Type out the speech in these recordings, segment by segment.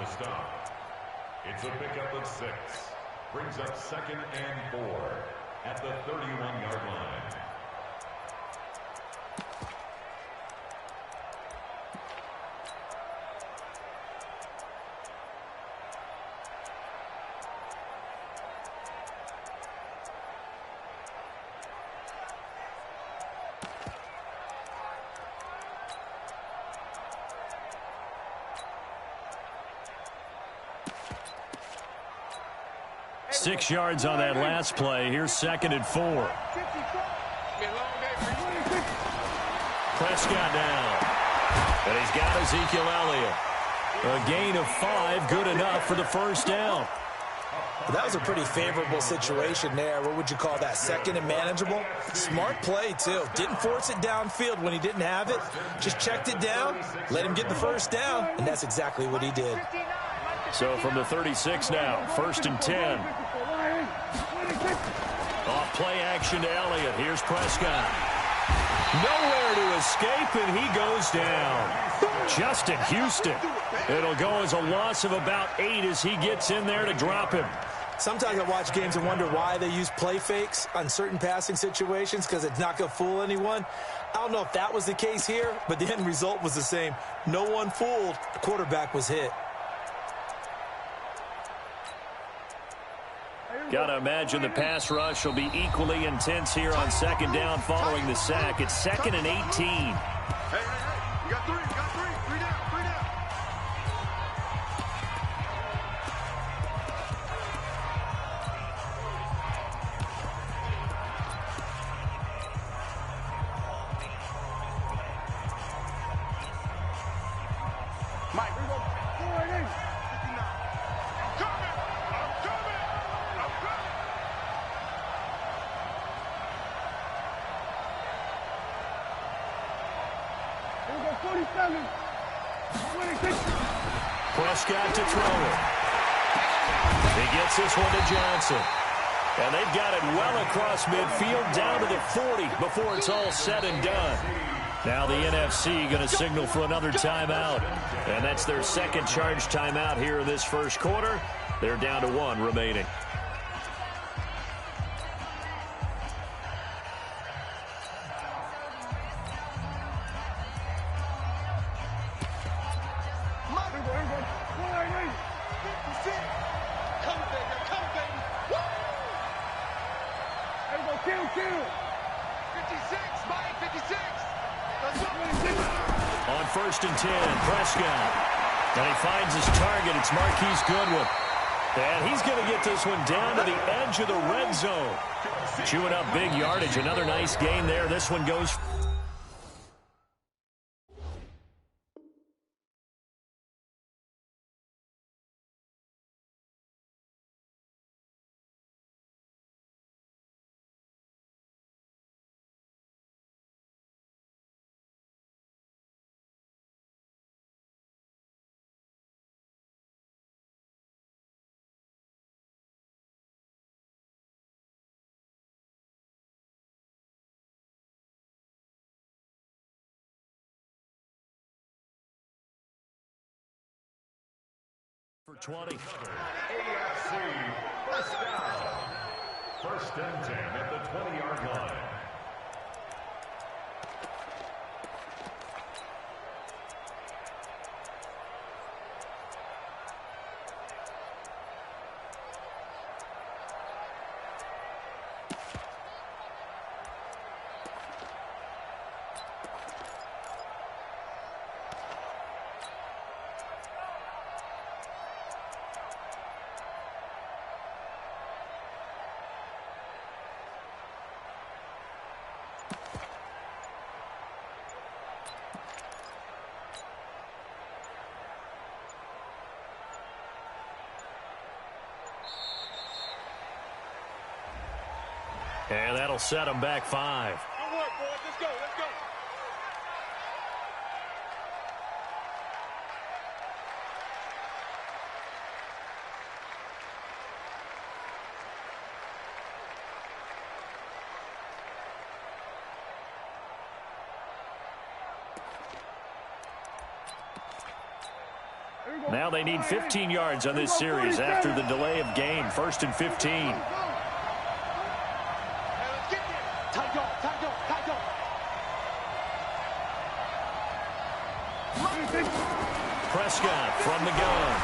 to stop. It's a pickup of 6. Brings up 2nd and 4 at the 31-yard line. Six yards on that last play. Here's 2nd and 4. Prescott down. And he's got Ezekiel Elliott. A gain of 5, good enough for the first down. That was a pretty favorable situation there. What would you call that? 2nd and manageable? Smart play, too. Didn't force it downfield when he didn't have it. Just checked it down, let him get the first down, and that's exactly what he did. So from the 36 now, 1st and 10. Off play action to Elliott. Here's Prescott. Nowhere to escape, and he goes down. Justin Houston. It'll go as a loss of about 8 as he gets in there to drop him. Sometimes I watch games and wonder why they use play fakes on certain passing situations, because it's not going to fool anyone. I don't know if that was the case here, but the end result was the same. No one fooled. The quarterback was hit. Got to imagine the pass rush will be equally intense here on 2nd down following the sack. It's 2nd and 18. Hey, you got 3, you got 3. 3 down, 3 down. Mike, we go. Prescott to throw it. He gets this one to Johnson. And they've got it well across midfield down to the 40 before it's all said and done. Now the NFC going to signal for another timeout. And that's their 2nd charge timeout here in this first quarter. They're down to 1 remaining. On 1st and 10, Prescott. And he finds his target. It's Marquise Goodwin. And he's going to get this one down to the edge of the red zone. Chewing up big yardage. Another nice gain there. This one goes... for 20. AFC first down. 1st and 10 at the 20-yard line. And that'll set him back 5. Good work, boys. Let's go. Let's go. Here we Now they need 15 yards on this series after the delay of game. 1st and 15. Prescott from the gun.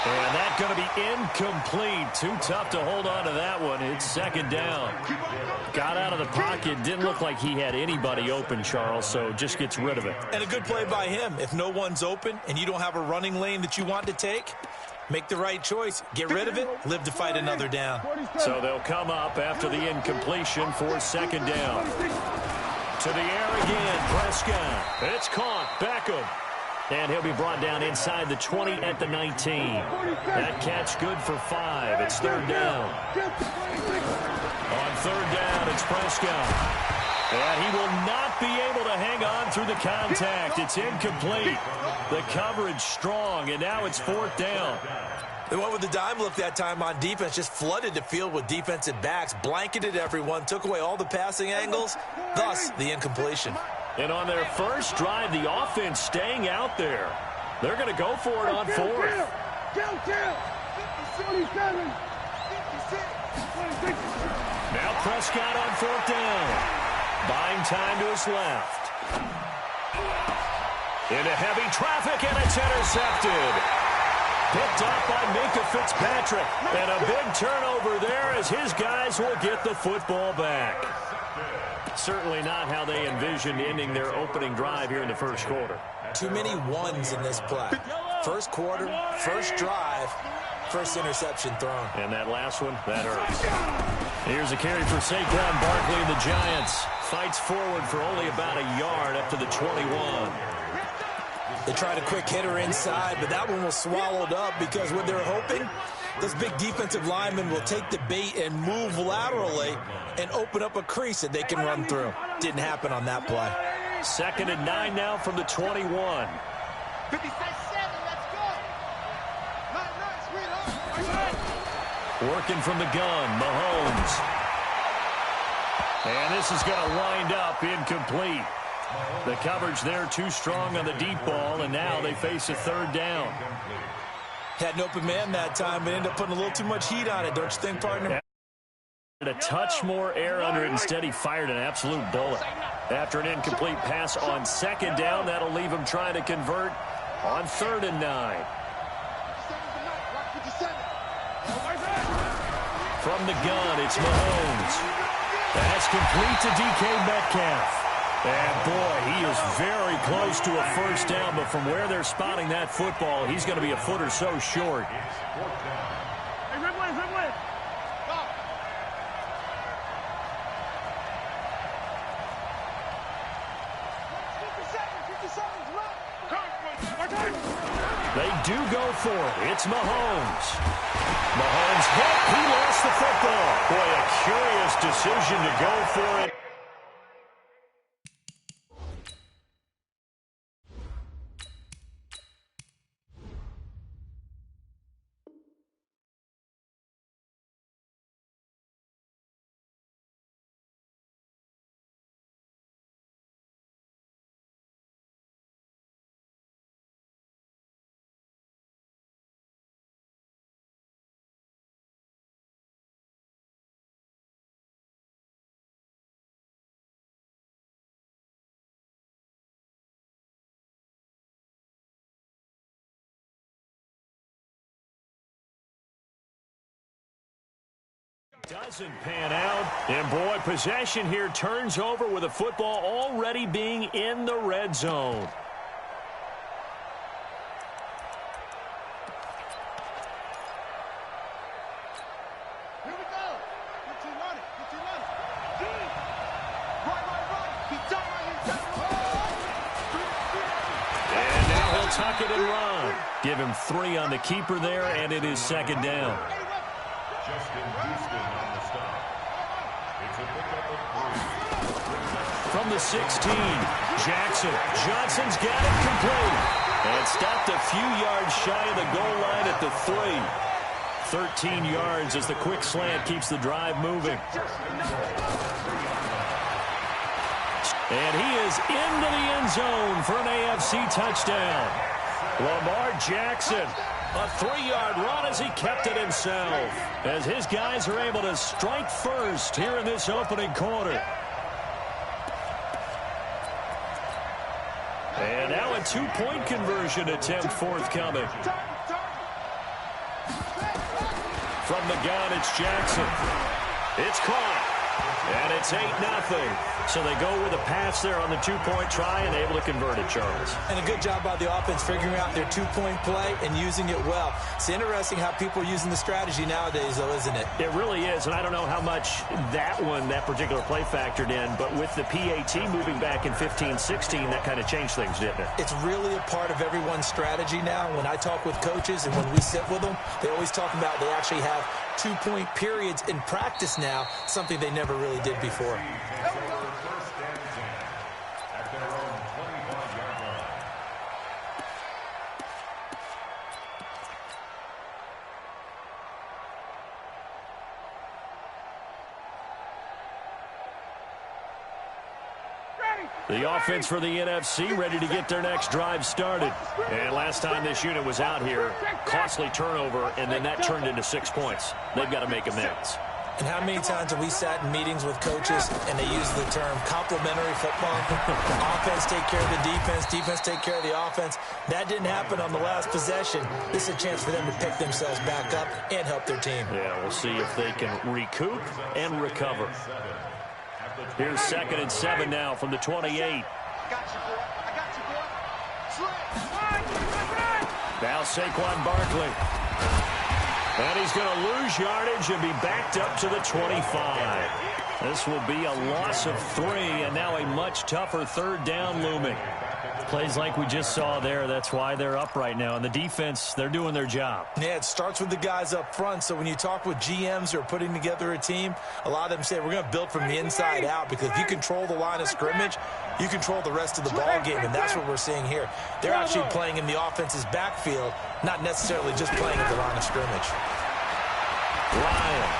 And that's going to be incomplete. Too tough to hold on to that one. It's 2nd down. Got out of the pocket. Didn't look like he had anybody open, Charles, so just gets rid of it. And a good play by him. If no one's open and you don't have a running lane that you want to take, make the right choice. Get rid of it. Live to fight another down. So they'll come up after the incompletion for 2nd down. To the air again, Prescott. It's caught. Beckham. And he'll be brought down inside the 20 at the 19. That catch good for 5. It's 3rd down. On 3rd down, it's Prescott. And he will not be able to hang on through the contact. It's incomplete. The coverage strong, and now it's 4th down. They went with the dime look that time on defense, just flooded the field with defensive backs, blanketed everyone, took away all the passing angles, thus the incompletion. And on their first drive, the offense staying out there. They're going to go for it on 4th. Now Prescott on 4th down. Buying time to his left. Into heavy traffic, and it's intercepted. Picked up by Minka Fitzpatrick. And a big turnover there as his guys will get the football back. Certainly not how they envisioned ending their opening drive here in the 1st quarter. Too many ones in this play. 1st quarter, 1st drive, 1st interception thrown. And that last one, that hurts. Here's a carry for Saquon Barkley and the Giants. Fights forward for only about a yard up to the 21. They tried a quick hitter inside, but that one was swallowed up because what they're hoping, those big defensive linemen will take the bait and move laterally and open up a crease that they can run through. Didn't happen on that play. 2nd and 9 now from the 21. 57, let's go. Working from the gun, Mahomes. And this is going to wind up incomplete. The coverage there too strong on the deep ball, and now they face a 3rd down. Had an open man that time, but ended up putting a little too much heat on it, don't you think, partner? A touch more air under it. Instead, he fired an absolute bullet. After an incomplete pass on 2nd down, that'll leave him trying to convert on 3rd and 9. From the gun, it's Mahomes. That's complete to DK Metcalf. And, boy, he is very close to a 1st down, but from where they're spotting that football, he's going to be a foot or so short. Hey, red way, red way. Go. They do go for it. It's Mahomes. Mahomes hit. He lost the football. Boy, a curious decision to go for it. Doesn't pan out, and boy, possession here turns over with a football already being in the red zone. Here we go. Get you running. Get you running. Right. He's done right. And now he'll tuck it and run. Give him 3 on the keeper there, and it is 2nd down. From the 16, Jackson. Johnson's got it complete. And stopped a few yards shy of the goal line at the 3. 13 yards as the quick slant keeps the drive moving. And he is into the end zone for an AFC touchdown. Lamar Jackson, a 3-yard run as he kept it himself, as his guys are able to strike first here in this opening quarter. And now a 2-point conversion attempt forthcoming. From the gun, it's Jackson. It's caught. And it's 8-0. So they go with a pass there on the 2-point try and able to convert it, Charles. And a good job by the offense figuring out their 2-point play and using it well. It's interesting how people are using the strategy nowadays, though, isn't it? It really is, and I don't know how much that particular play factored in, but with the PAT moving back in 15-16, that kind of changed things, didn't it? It's really a part of everyone's strategy now. When I talk with coaches and when we sit with them, they always talk about they actually have 2-point periods in practice now, something they never really did before. The offense for the NFC ready to get their next drive started. And last time this unit was out here, costly turnover, and then that turned into 6 points. They've got to make amends. And how many times have we sat in meetings with coaches and they use the term complementary football? Offense take care of the defense, defense take care of the offense. That didn't happen on the last possession. This is a chance for them to pick themselves back up and help their team. Yeah, we'll see if they can recoup and recover. Here's 2nd and 7 now from the 28. Now Saquon Barkley. And he's going to lose yardage and be backed up to the 25. This will be a loss of 3, and now a much tougher 3rd down looming. Plays like we just saw there. That's why they're up right now. And the defense, they're doing their job. Yeah, it starts with the guys up front. So when you talk with GMs who are putting together a team, a lot of them say we're going to build from the inside out, because if you control the line of scrimmage, you control the rest of the ball game, and that's what we're seeing here. They're actually playing in the offense's backfield, not necessarily just playing at the line of scrimmage. Ryan,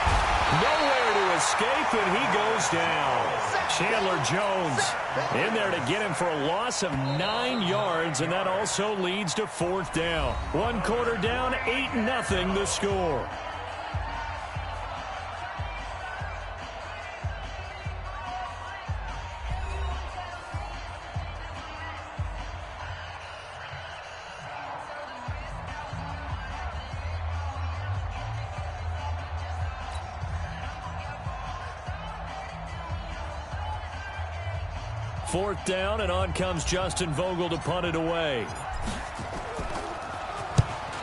nowhere to escape, and he goes down. Chandler Jones in there to get him for a loss of 9 yards, and that also leads to 4th down. 1 quarter down, 8-0 the score. Fourth down, and on comes Justin Vogel to punt it away.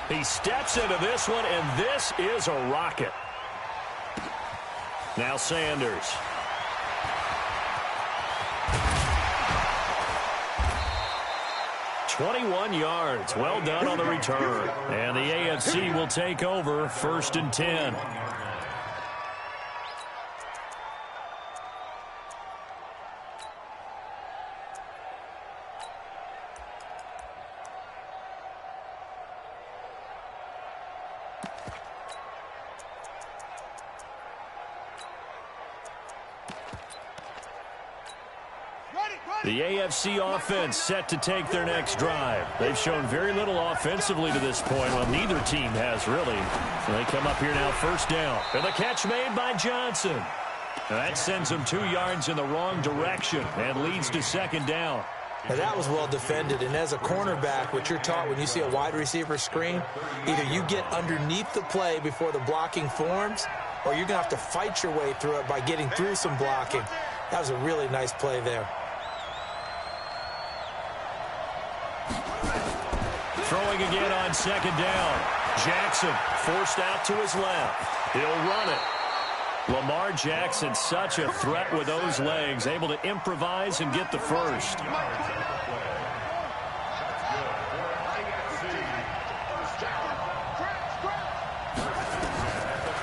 He steps into this one, and this is a rocket. Now Sanders. "21 yards. Well done on the return. And the AFC will take over 1st and 10. The AFC offense set to take their next drive. They've shown very little offensively to this point. Well, neither team has, really. So they come up here now, 1st down. And the catch made by Johnson. Now that sends them 2 yards in the wrong direction and leads to 2nd down. Now that was well defended, and as a cornerback, what you're taught when you see a wide receiver screen, either you get underneath the play before the blocking forms, or you're going to have to fight your way through it by getting through some blocking. That was a really nice play there. Throwing again on 2nd down. Jackson forced out to his left. He'll run it. Lamar Jackson, such a threat with those legs, able to improvise and get the first.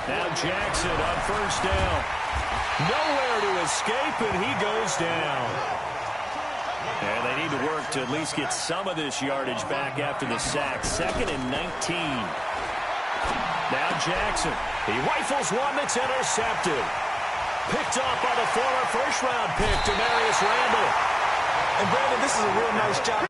Now Jackson on 1st down. Nowhere to escape, and he goes down. And they need to work to at least get some of this yardage back after the sack. 2nd and 19. Now Jackson. He rifles one that's intercepted. picked off by the former first-round pick, Demarius Randall. And, Brandon, this is a real nice job.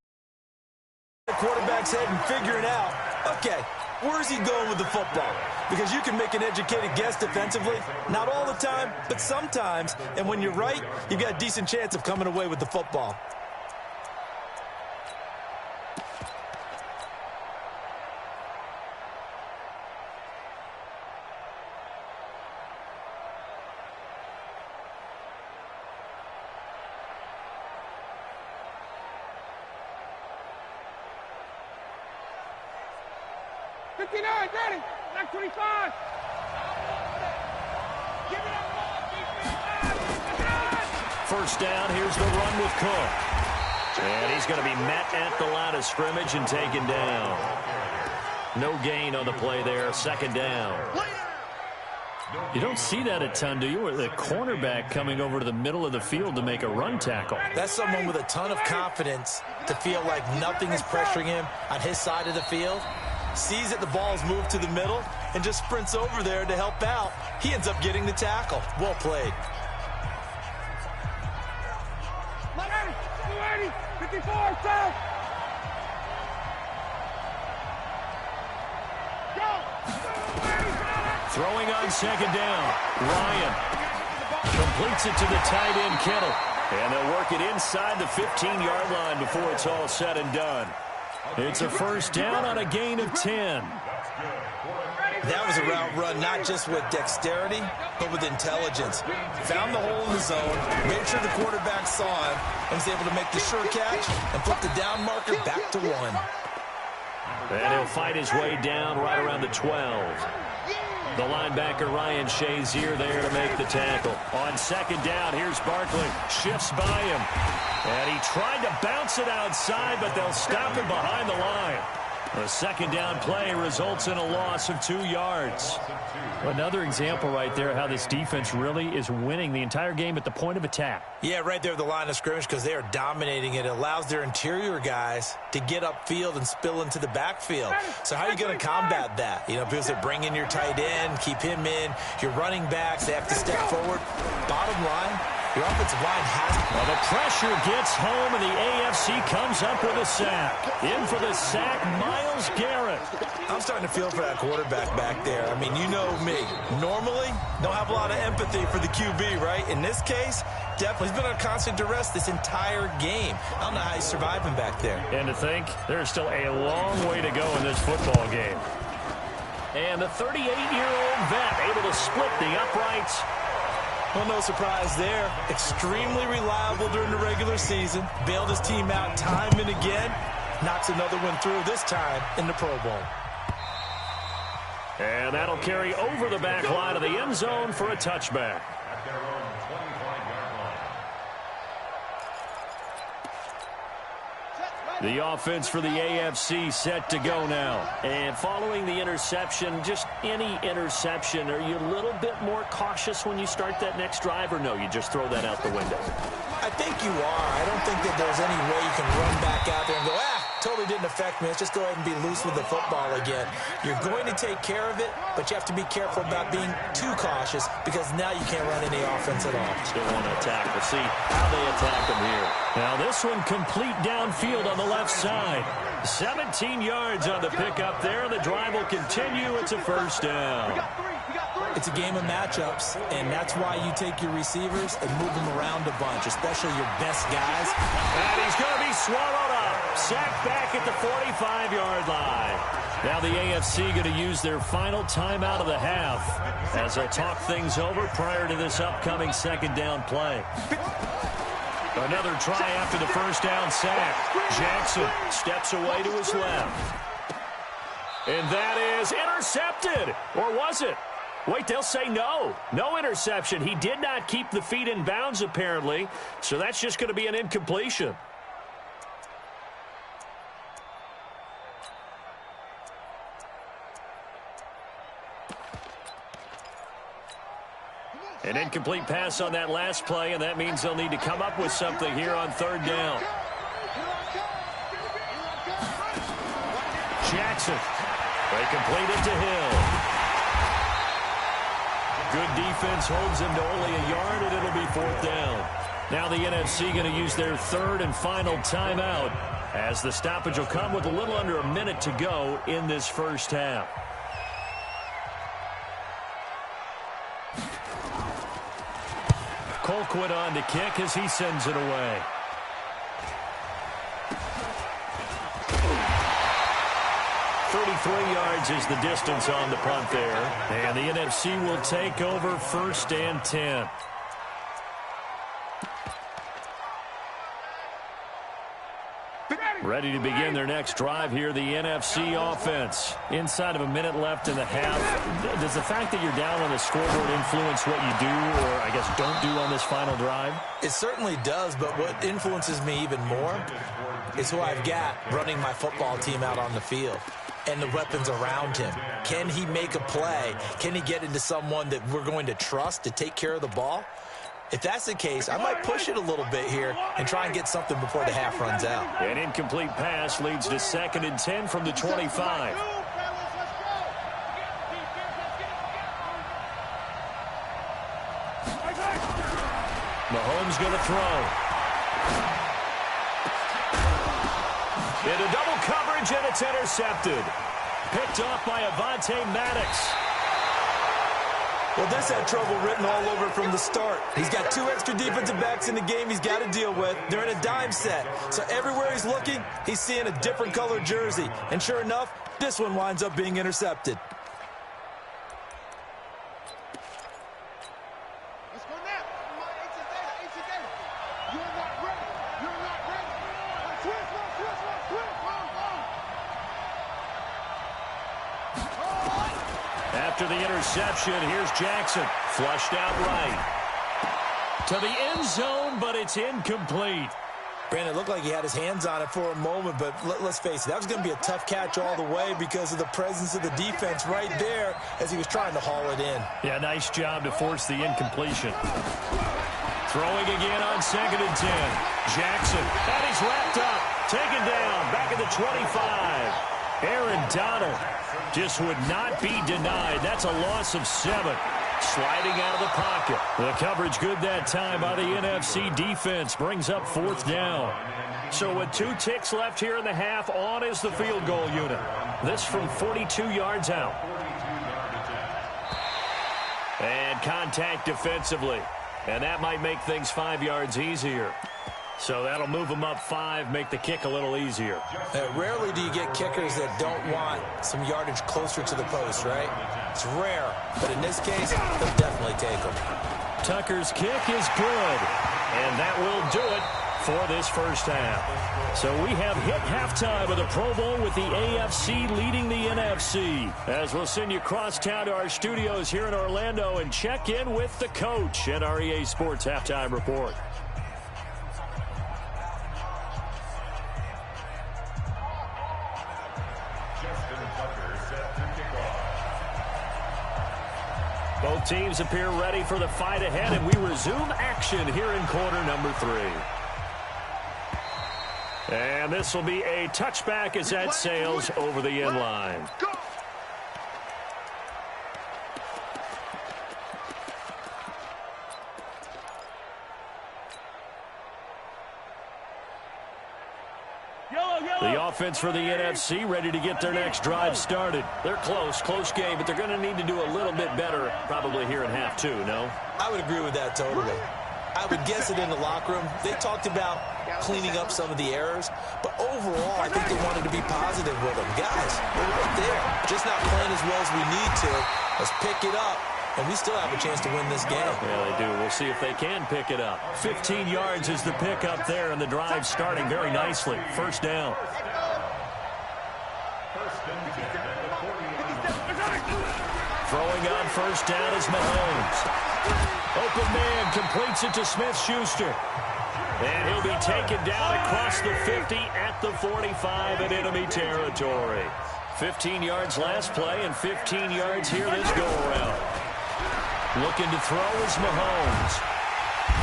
The quarterback's head and figuring out, okay, where's he going with the football? Because you can make an educated guess defensively. Not all the time, but sometimes. And when you're right, you've got a decent chance of coming away with the football. Ready, back 25. Give it up, first down, here's the run with Cook. And he's going to be met at the line of scrimmage and taken down. No gain on the play there, second down. You don't see that a ton, do you? With a cornerback coming over to the middle of the field to make a run tackle. That's someone with a ton of confidence to feel like nothing is pressuring him on his side of the field. Sees that the ball's moved to the middle and just sprints over there to help out. He ends up getting the tackle. Well played. 280, 54, south. Go. Throwing on second down. Ryan completes it to the tight end, Kittle. And they'll work it inside the 15-yard line before it's all said and done. It's a first down on a gain of 10. That was a route run not just with dexterity, but with intelligence. Found the hole in the zone, made sure the quarterback saw him, and was able to make the sure catch and put the down marker back to 1. And he'll fight his way down right around the 12. The linebacker, Ryan Shazier, there to make the tackle. On second down, here's Barkley. Shifts by him. And he tried to bounce it outside, but they'll stop him behind the line. The second down play results in a loss of 2 yards. Another example right there how this defense really is winning the entire game at the point of attack. Yeah, right there at the line of scrimmage because they are dominating it. It allows their interior guys to get upfield and spill into the backfield. So how are you going to combat that? You know, because they bring in your tight end, keep him in. Your running backs, they have to step forward. Bottom line, your offensive line has... Well, the pressure gets home, and the AFC comes up with a sack. In for the sack, Myles Garrett. I'm starting to feel for that quarterback back there. I mean, you know me. Normally, don't have a lot of empathy for the QB, right? In this case, definitely. He's been on constant duress this entire game. I don't know how he's surviving back there. And to think, there's still a long way to go in this football game. And the 38-year-old vet able to split the uprights. Well, no surprise there. Extremely reliable during the regular season. Bailed his team out time and again. Knocks another one through, this time in the Pro Bowl. And that'll carry over the back line of the end zone for a touchback. At their own 25-yard line. The offense for the AFC set to go now. And following the interception, just any interception, are you a little bit more cautious when you start that next drive, or no, you just throw that out the window? I think you are. I don't think that there's any way you can run back out there and go, totally didn't affect me. Let's just go ahead and be loose with the football again. You're going to take care of it, but you have to be careful about being too cautious because now you can't run any offense at all. Still want to attack. We'll see how they attack them here. Now this one complete downfield on the left side. 17 yards on the pickup there. The drive will continue. It's a first down. It's a game of matchups, and that's why you take your receivers and move them around a bunch, especially your best guys. And he's going to be swallowed up. Sacked back at the 45-yard line. Now the AFC going to use their final timeout of the half as they'll talk things over prior to this upcoming second down play. Another try after the first down sack. Jackson steps away to his left. And that is intercepted. Or was it? Wait, they'll say no. No interception. He did not keep the feet in bounds, apparently. So that's just going to be an incompletion. An incomplete pass on that last play, and that means they'll need to come up with something here on third down. Jackson. They complete it to Hill. Good defense holds him to only a yard, and it'll be 4th down. Now the NFC going to use their 3rd and final timeout, as the stoppage will come with a little under a minute to go in this first half. Colquitt on to kick as he sends it away. .33 yards is the distance on the punt there. And the NFC will take over 1st and 10. Ready to begin their next drive here, the NFC offense. Inside of a minute left in the half. Does the fact that you're down on the scoreboard influence what you do, or I guess don't do on this final drive? It certainly does, but what influences me even more is who I've got running my football team out on the field and the weapons around him. Can he make a play? Can he get into someone that we're going to trust to take care of the ball? If that's the case, I might push it a little bit here and try and get something before the half runs out. An incomplete pass leads to 2nd and 10 from the 25. Mahomes going to throw. Into double coverage, and it's intercepted. Picked off by Avonte Maddox. Well, this had trouble written all over from the start. He's got 2 extra defensive backs in the game he's got to deal with. They're in a dime set. So everywhere he's looking, he's seeing a different color jersey. And sure enough, this one winds up being intercepted. Let's go now. You're not ready. You're not ready. Switch. After the interception, here's Jackson. Flushed out right. To the end zone, but it's incomplete. Brandon, it looked like he had his hands on it for a moment, but let's face it, that was going to be a tough catch all the way because of the presence of the defense right there as he was trying to haul it in. Yeah, nice job to force the incompletion. Throwing again on 2nd and 10. Jackson, and he's wrapped up. Taken down, back at the 25. Aaron Donald just would not be denied. That's a loss of 7. Sliding out of the pocket. The coverage good that time by the NFC defense. Brings up 4th down. So with 2 ticks left here in the half, on is the field goal unit. This from 42 yards out. And contact defensively. And that might make things 5 yards easier. So that'll move them up 5, make the kick a little easier. Rarely do you get kickers that don't want some yardage closer to the post, right? It's rare, but in this case, they'll definitely take them. Tucker's kick is good, and that will do it for this first half. So we have hit halftime of the Pro Bowl with the AFC leading the NFC. As we'll send you across town to our studios here in Orlando and check in with the coach at our EA Sports Halftime Report. Both teams appear ready for the fight ahead, and we resume action here in quarter number 3. And this will be a touchback as that sails over the end line. The offense for the NFC ready to get their next drive started. They're close game, but they're going to need to do a little bit better probably here in half 2, no? I would agree with that totally. I would guess it in the locker room. They talked about cleaning up some of the errors, but overall, I think they wanted to be positive with them. Guys, we're right there. Just not playing as well as we need to. Let's pick it up, and we still have a chance to win this game. Yeah, they do. We'll see if they can pick it up. 15 yards is the pickup there, and the drive starting very nicely. First down. Throwing on first down is Mahomes. Open man completes it to Smith-Schuster. And he'll be taken down across the 50 at the 45 in enemy territory. 15 yards last play and 15 yards here this go-around. Looking to throw is Mahomes.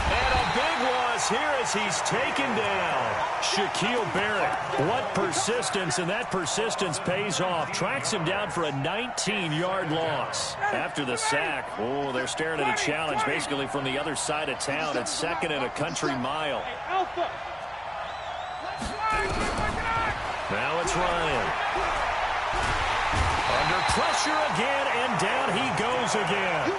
And a big one pass here as he's taken down. Shaquille Barrett. What persistence, and that persistence pays off. Tracks him down for a 19-yard loss. After the sack, oh, they're staring at a challenge basically from the other side of town. It's second and a country mile. Now it's Ryan. Under pressure again, and down he goes again.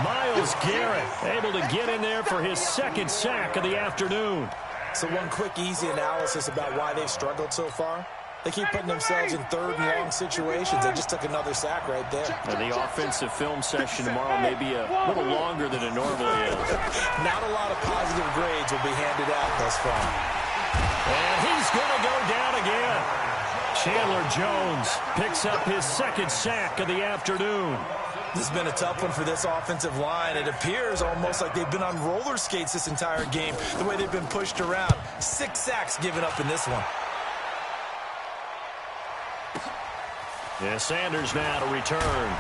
Myles Garrett able to get in there for his second sack of the afternoon. So one quick, easy analysis about why they've struggled so far. They keep putting themselves in third and long situations. They just took another sack right there. And the offensive film session tomorrow may be a little longer than it normally is. Not a lot of positive grades will be handed out thus far. And he's going to go down again. Chandler Jones picks up his second sack of the afternoon. This has been a tough one for this offensive line. It appears almost like they've been on roller skates this entire game, the way they've been pushed around. 6 sacks given up in this one. Yeah, Sanders now to return.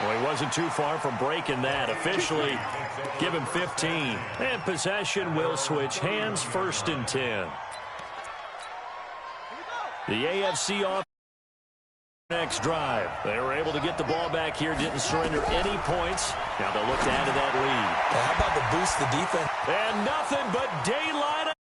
Well, he wasn't too far from breaking that. Officially, give him 15. And possession will switch hands, 1st and 10. The AFC offense. Next drive. They were able to get the ball back here, didn't surrender any points. Now they'll look to add to that lead. How about the boost the defense? And nothing but daylight.